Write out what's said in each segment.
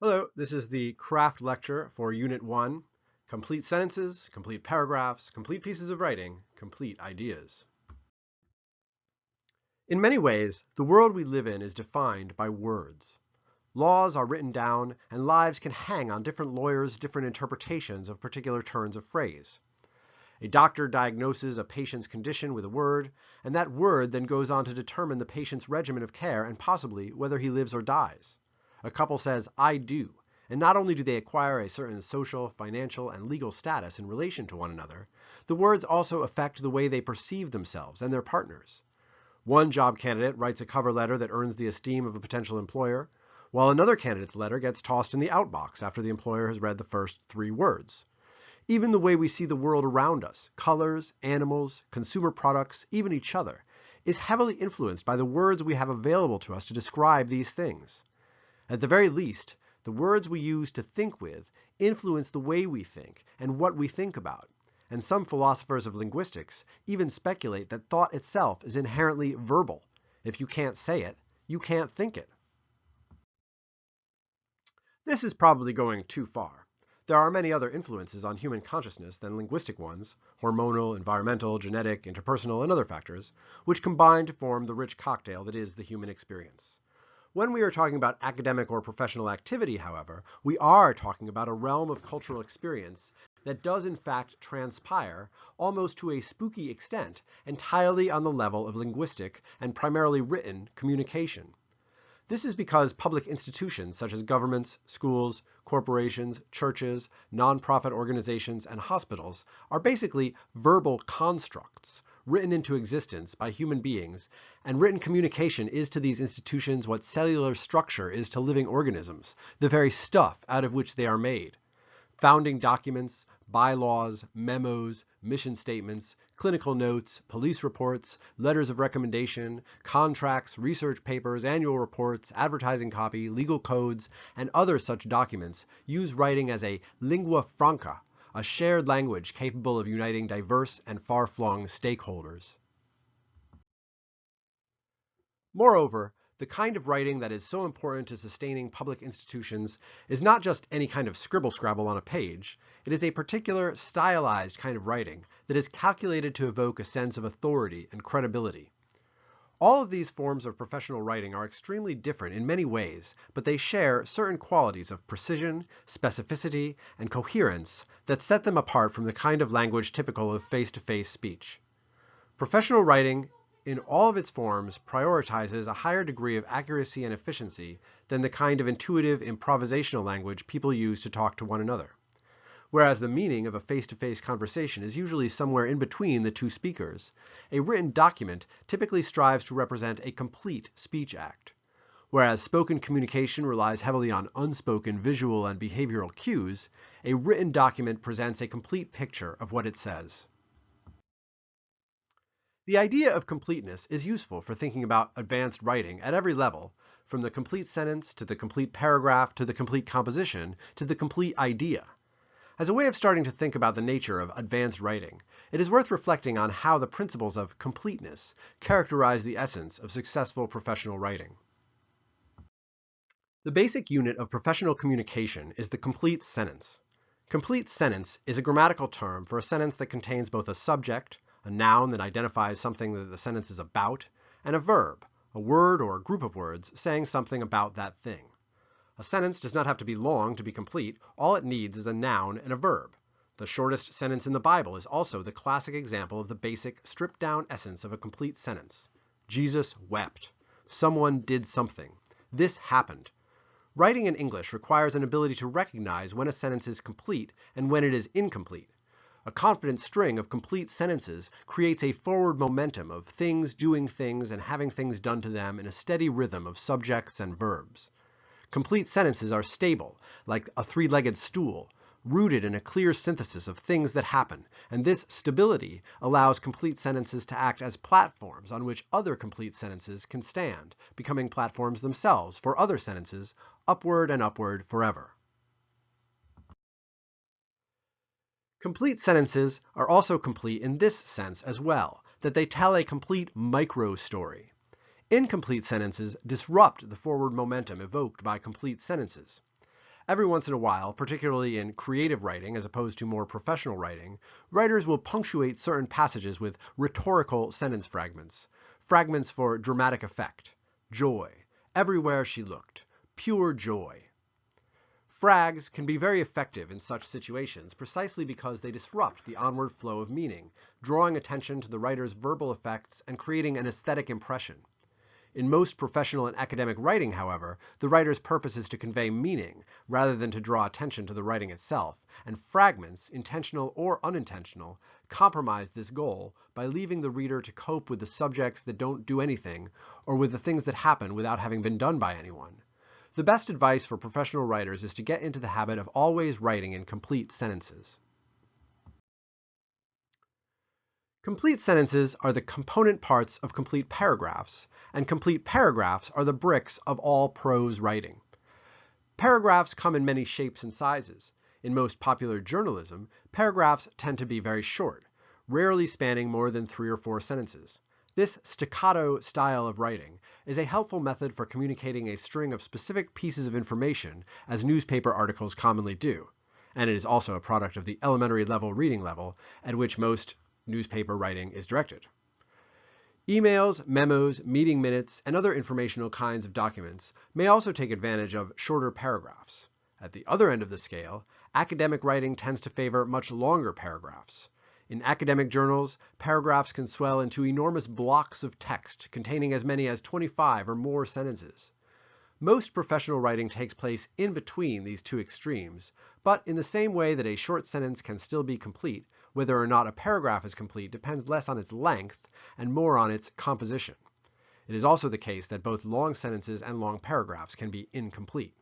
Hello, this is the craft lecture for Unit 1, Complete Sentences, Complete Paragraphs, Complete Pieces of Writing, Complete Ideas. In many ways, the world we live in is defined by words. Laws are written down, and lives can hang on different lawyers' different interpretations of particular turns of phrase. A doctor diagnoses a patient's condition with a word, and that word then goes on to determine the patient's regimen of care and possibly whether he lives or dies. A couple says, "I do," and not only do they acquire a certain social, financial, and legal status in relation to one another, the words also affect the way they perceive themselves and their partners. One job candidate writes a cover letter that earns the esteem of a potential employer, while another candidate's letter gets tossed in the outbox after the employer has read the first 3 words. Even the way we see the world around us, colors, animals, consumer products, even each other, is heavily influenced by the words we have available to us to describe these things. At the very least, the words we use to think with influence the way we think and what we think about, and some philosophers of linguistics even speculate that thought itself is inherently verbal. If you can't say it, you can't think it. This is probably going too far. There are many other influences on human consciousness than linguistic ones, hormonal, environmental, genetic, interpersonal, and other factors, which combine to form the rich cocktail that is the human experience. When we are talking about academic or professional activity, however, we are talking about a realm of cultural experience that does in fact transpire, almost to a spooky extent, entirely on the level of linguistic and primarily written communication. This is because public institutions such as governments, schools, corporations, churches, nonprofit organizations, and hospitals are basically verbal constructs written into existence by human beings, and written communication is to these institutions what cellular structure is to living organisms, the very stuff out of which they are made. Founding documents, bylaws, memos, mission statements, clinical notes, police reports, letters of recommendation, contracts, research papers, annual reports, advertising copy, legal codes, and other such documents use writing as a lingua franca, a shared language capable of uniting diverse and far-flung stakeholders. Moreover, the kind of writing that is so important to sustaining public institutions is not just any kind of scribble-scrabble on a page. It is a particular stylized kind of writing that is calculated to evoke a sense of authority and credibility. All of these forms of professional writing are extremely different in many ways, but they share certain qualities of precision, specificity, and coherence that set them apart from the kind of language typical of face-to-face speech. Professional writing, in all of its forms, prioritizes a higher degree of accuracy and efficiency than the kind of intuitive, improvisational language people use to talk to one another. Whereas the meaning of a face-to-face conversation is usually somewhere in between the two speakers, a written document typically strives to represent a complete speech act. Whereas spoken communication relies heavily on unspoken visual and behavioral cues, a written document presents a complete picture of what it says. The idea of completeness is useful for thinking about advanced writing at every level, from the complete sentence to the complete paragraph to the complete composition to the complete idea. As a way of starting to think about the nature of advanced writing, it is worth reflecting on how the principles of completeness characterize the essence of successful professional writing. The basic unit of professional communication is the complete sentence. Complete sentence is a grammatical term for a sentence that contains both a subject, a noun that identifies something that the sentence is about, and a verb, a word or a group of words saying something about that thing. A sentence does not have to be long to be complete. All it needs is a noun and a verb. The shortest sentence in the Bible is also the classic example of the basic, stripped-down essence of a complete sentence. Jesus wept. Someone did something. This happened. Writing in English requires an ability to recognize when a sentence is complete and when it is incomplete. A confident string of complete sentences creates a forward momentum of things doing things and having things done to them in a steady rhythm of subjects and verbs. Complete sentences are stable, like a three-legged stool, rooted in a clear synthesis of things that happen, and this stability allows complete sentences to act as platforms on which other complete sentences can stand, becoming platforms themselves for other sentences, upward and upward forever. Complete sentences are also complete in this sense as well, that they tell a complete micro-story. Incomplete sentences disrupt the forward momentum evoked by complete sentences. Every once in a while, particularly in creative writing as opposed to more professional writing, writers will punctuate certain passages with rhetorical sentence fragments. Fragments for dramatic effect. Joy. Everywhere she looked. Pure joy. Frags can be very effective in such situations precisely because they disrupt the onward flow of meaning, drawing attention to the writer's verbal effects and creating an aesthetic impression. In most professional and academic writing, however, the writer's purpose is to convey meaning rather than to draw attention to the writing itself, and fragments, intentional or unintentional, compromise this goal by leaving the reader to cope with the subjects that don't do anything or with the things that happen without having been done by anyone. The best advice for professional writers is to get into the habit of always writing in complete sentences. Complete sentences are the component parts of complete paragraphs, and complete paragraphs are the bricks of all prose writing. Paragraphs come in many shapes and sizes. In most popular journalism, paragraphs tend to be very short, rarely spanning more than 3 or 4 sentences. This staccato style of writing is a helpful method for communicating a string of specific pieces of information, as newspaper articles commonly do, and it is also a product of the elementary level reading level at which most newspaper writing is directed. Emails, memos, meeting minutes, and other informational kinds of documents may also take advantage of shorter paragraphs. At the other end of the scale, academic writing tends to favor much longer paragraphs. In academic journals, paragraphs can swell into enormous blocks of text containing as many as 25 or more sentences. Most professional writing takes place in between these two extremes, but in the same way that a short sentence can still be complete, whether or not a paragraph is complete depends less on its length and more on its composition. It is also the case that both long sentences and long paragraphs can be incomplete.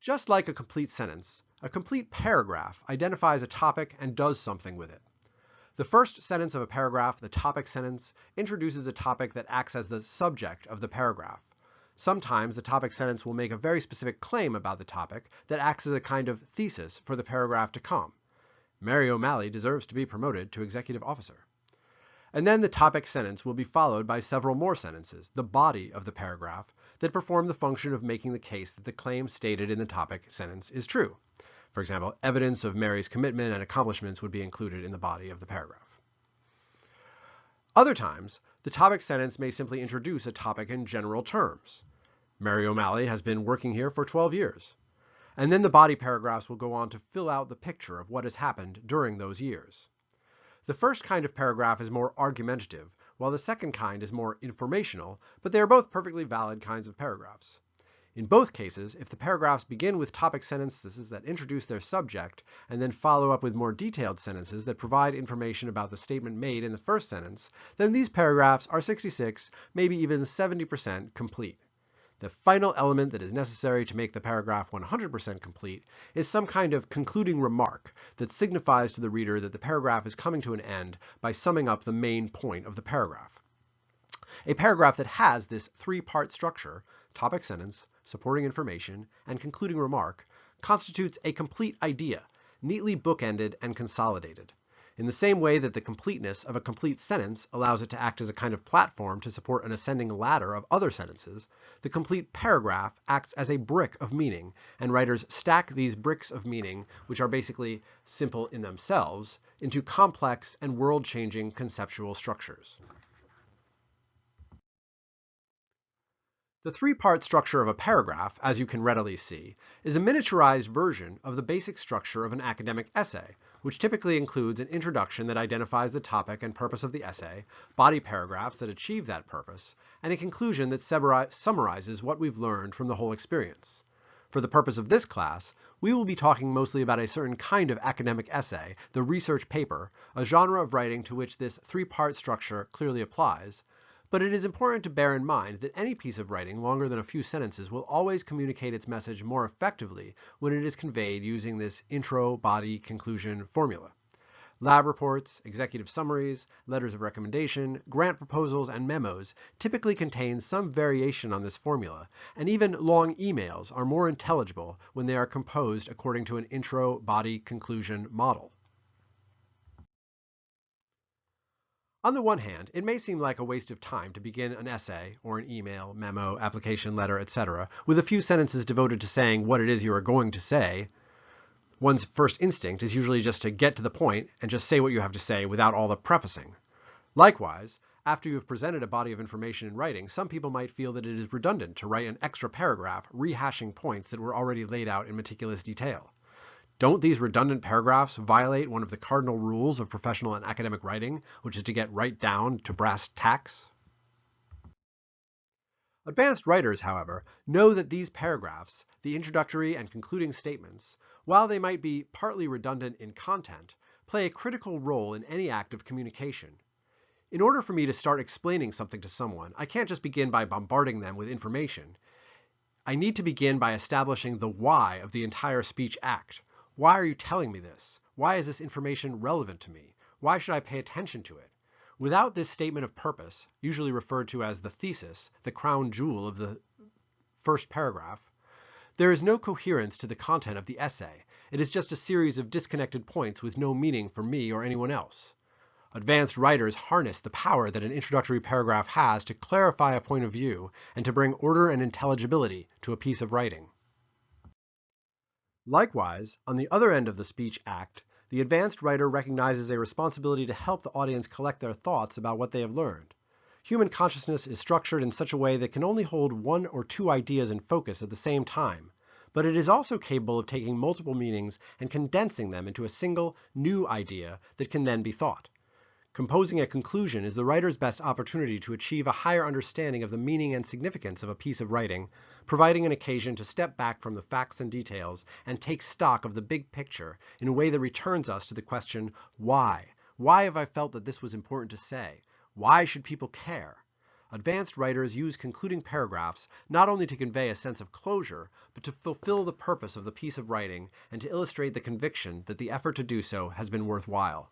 Just like a complete sentence, a complete paragraph identifies a topic and does something with it. The first sentence of a paragraph, the topic sentence, introduces a topic that acts as the subject of the paragraph. Sometimes the topic sentence will make a very specific claim about the topic that acts as a kind of thesis for the paragraph to come. Mary O'Malley deserves to be promoted to executive officer. And then the topic sentence will be followed by several more sentences, the body of the paragraph, that perform the function of making the case that the claim stated in the topic sentence is true. For example, evidence of Mary's commitment and accomplishments would be included in the body of the paragraph. Other times, the topic sentence may simply introduce a topic in general terms. Mary O'Malley has been working here for 12 years. And then the body paragraphs will go on to fill out the picture of what has happened during those years. The first kind of paragraph is more argumentative, while the second kind is more informational, but they are both perfectly valid kinds of paragraphs. In both cases, if the paragraphs begin with topic sentences that introduce their subject and then follow up with more detailed sentences that provide information about the statement made in the first sentence, then these paragraphs are 66, maybe even 70% complete. The final element that is necessary to make the paragraph 100% complete is some kind of concluding remark that signifies to the reader that the paragraph is coming to an end by summing up the main point of the paragraph. A paragraph that has this 3-part structure, topic sentence, supporting information, and concluding remark, constitutes a complete idea, neatly bookended and consolidated. In the same way that the completeness of a complete sentence allows it to act as a kind of platform to support an ascending ladder of other sentences, the complete paragraph acts as a brick of meaning, and writers stack these bricks of meaning, which are basically simple in themselves, into complex and world-changing conceptual structures. The 3-part structure of a paragraph, as you can readily see, is a miniaturized version of the basic structure of an academic essay, which typically includes an introduction that identifies the topic and purpose of the essay, body paragraphs that achieve that purpose, and a conclusion that summarizes what we've learned from the whole experience. For the purpose of this class, we will be talking mostly about a certain kind of academic essay, the research paper, a genre of writing to which this 3-part structure clearly applies. But it is important to bear in mind that any piece of writing longer than a few sentences will always communicate its message more effectively when it is conveyed using this intro, body, conclusion formula. Lab reports, executive summaries, letters of recommendation, grant proposals, and memos typically contain some variation on this formula, and even long emails are more intelligible when they are composed according to an intro, body, conclusion model. On the one hand, it may seem like a waste of time to begin an essay, or an email, memo, application letter, etc., with a few sentences devoted to saying what it is you are going to say. One's first instinct is usually just to get to the point and just say what you have to say without all the prefacing. Likewise, after you have presented a body of information in writing, some people might feel that it is redundant to write an extra paragraph rehashing points that were already laid out in meticulous detail. Don't these redundant paragraphs violate one of the cardinal rules of professional and academic writing, which is to get right down to brass tacks? Advanced writers, however, know that these paragraphs, the introductory and concluding statements, while they might be partly redundant in content, play a critical role in any act of communication. In order for me to start explaining something to someone, I can't just begin by bombarding them with information. I need to begin by establishing the why of the entire speech act. Why are you telling me this? Why is this information relevant to me? Why should I pay attention to it? Without this statement of purpose, usually referred to as the thesis, the crown jewel of the first paragraph, there is no coherence to the content of the essay. It is just a series of disconnected points with no meaning for me or anyone else. Advanced writers harness the power that an introductory paragraph has to clarify a point of view and to bring order and intelligibility to a piece of writing. Likewise, on the other end of the speech act, the advanced writer recognizes a responsibility to help the audience collect their thoughts about what they have learned. Human consciousness is structured in such a way that can only hold one or two ideas in focus at the same time, but it is also capable of taking multiple meanings and condensing them into a single, new idea that can then be thought. Composing a conclusion is the writer's best opportunity to achieve a higher understanding of the meaning and significance of a piece of writing, providing an occasion to step back from the facts and details and take stock of the big picture in a way that returns us to the question, why? Why have I felt that this was important to say? Why should people care? Advanced writers use concluding paragraphs not only to convey a sense of closure, but to fulfill the purpose of the piece of writing and to illustrate the conviction that the effort to do so has been worthwhile.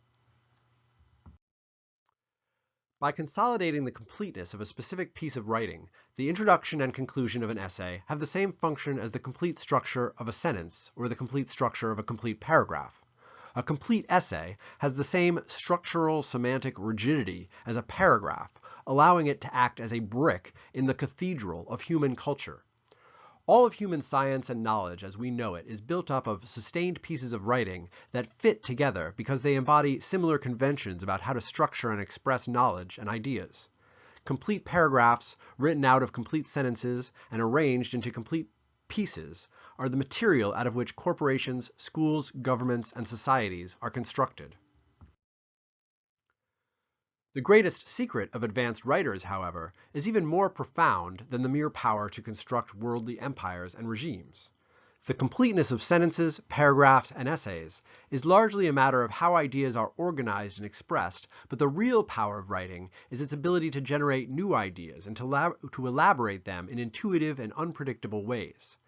By consolidating the completeness of a specific piece of writing, the introduction and conclusion of an essay have the same function as the complete structure of a sentence or the complete structure of a complete paragraph. A complete essay has the same structural semantic rigidity as a paragraph, allowing it to act as a brick in the cathedral of human culture. All of human science and knowledge as we know it is built up of sustained pieces of writing that fit together because they embody similar conventions about how to structure and express knowledge and ideas. Complete paragraphs, written out of complete sentences and arranged into complete pieces, are the material out of which corporations, schools, governments, and societies are constructed. The greatest secret of advanced writers, however, is even more profound than the mere power to construct worldly empires and regimes. The completeness of sentences, paragraphs, and essays is largely a matter of how ideas are organized and expressed, but the real power of writing is its ability to generate new ideas and to elaborate them in intuitive and unpredictable ways.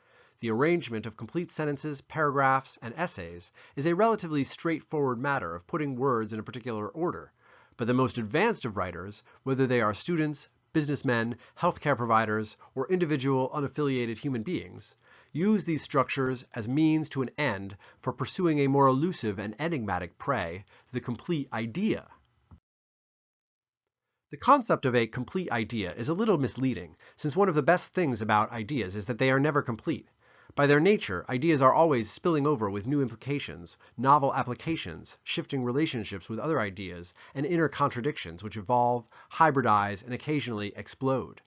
The arrangement of complete sentences, paragraphs, and essays is a relatively straightforward matter of putting words in a particular order. But the most advanced of writers, whether they are students, businessmen, healthcare providers, or individual unaffiliated human beings, use these structures as means to an end for pursuing a more elusive and enigmatic prey, the complete idea. The concept of a complete idea is a little misleading, since one of the best things about ideas is that they are never complete. By their nature, ideas are always spilling over with new implications, novel applications, shifting relationships with other ideas, and inner contradictions which evolve, hybridize, and occasionally explode.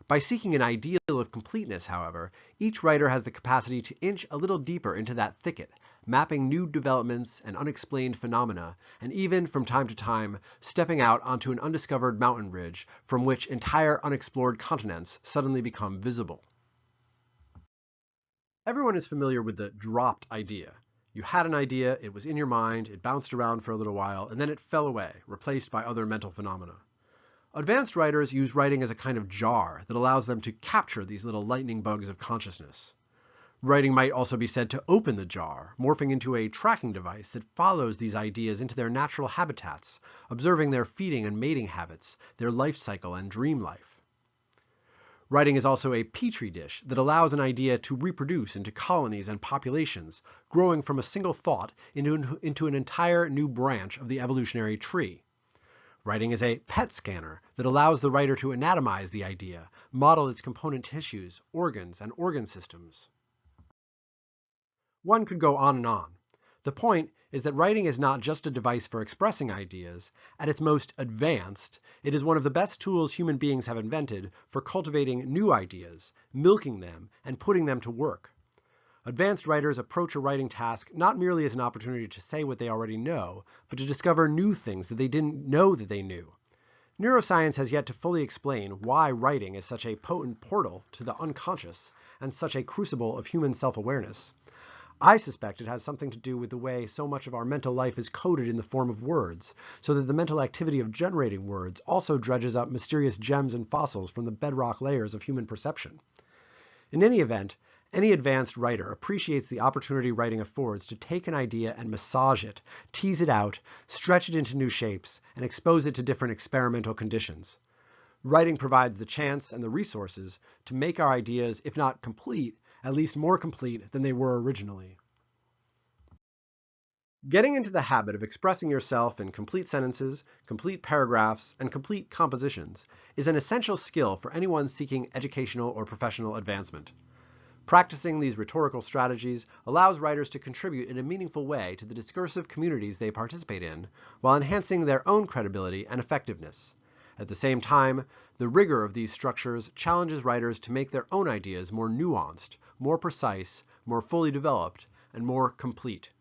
By seeking an ideal of completeness, however, each writer has the capacity to inch a little deeper into that thicket, mapping new developments and unexplained phenomena, and even, from time to time, stepping out onto an undiscovered mountain ridge from which entire unexplored continents suddenly become visible. Everyone is familiar with the dropped idea. You had an idea, it was in your mind, it bounced around for a little while, and then it fell away, replaced by other mental phenomena. Advanced writers use writing as a kind of jar that allows them to capture these little lightning bugs of consciousness. Writing might also be said to open the jar, morphing into a tracking device that follows these ideas into their natural habitats, observing their feeding and mating habits, their life cycle and dream life. Writing is also a petri dish that allows an idea to reproduce into colonies and populations, growing from a single thought into an entire new branch of the evolutionary tree. Writing is a PET scanner that allows the writer to anatomize the idea, model its component tissues, organs, and organ systems. One could go on and on. The point is that writing is not just a device for expressing ideas. At its most advanced, it is one of the best tools human beings have invented for cultivating new ideas, milking them, and putting them to work. Advanced writers approach a writing task not merely as an opportunity to say what they already know, but to discover new things that they didn't know that they knew. Neuroscience has yet to fully explain why writing is such a potent portal to the unconscious and such a crucible of human self-awareness. I suspect it has something to do with the way so much of our mental life is coded in the form of words, so that the mental activity of generating words also dredges up mysterious gems and fossils from the bedrock layers of human perception. In any event, any advanced writer appreciates the opportunity writing affords to take an idea and massage it, tease it out, stretch it into new shapes, and expose it to different experimental conditions. Writing provides the chance and the resources to make our ideas, if not complete, at least more complete than they were originally. Getting into the habit of expressing yourself in complete sentences, complete paragraphs, and complete compositions is an essential skill for anyone seeking educational or professional advancement. Practicing these rhetorical strategies allows writers to contribute in a meaningful way to the discursive communities they participate in, while enhancing their own credibility and effectiveness. At the same time, the rigor of these structures challenges writers to make their own ideas more nuanced, more precise, more fully developed, and more complete.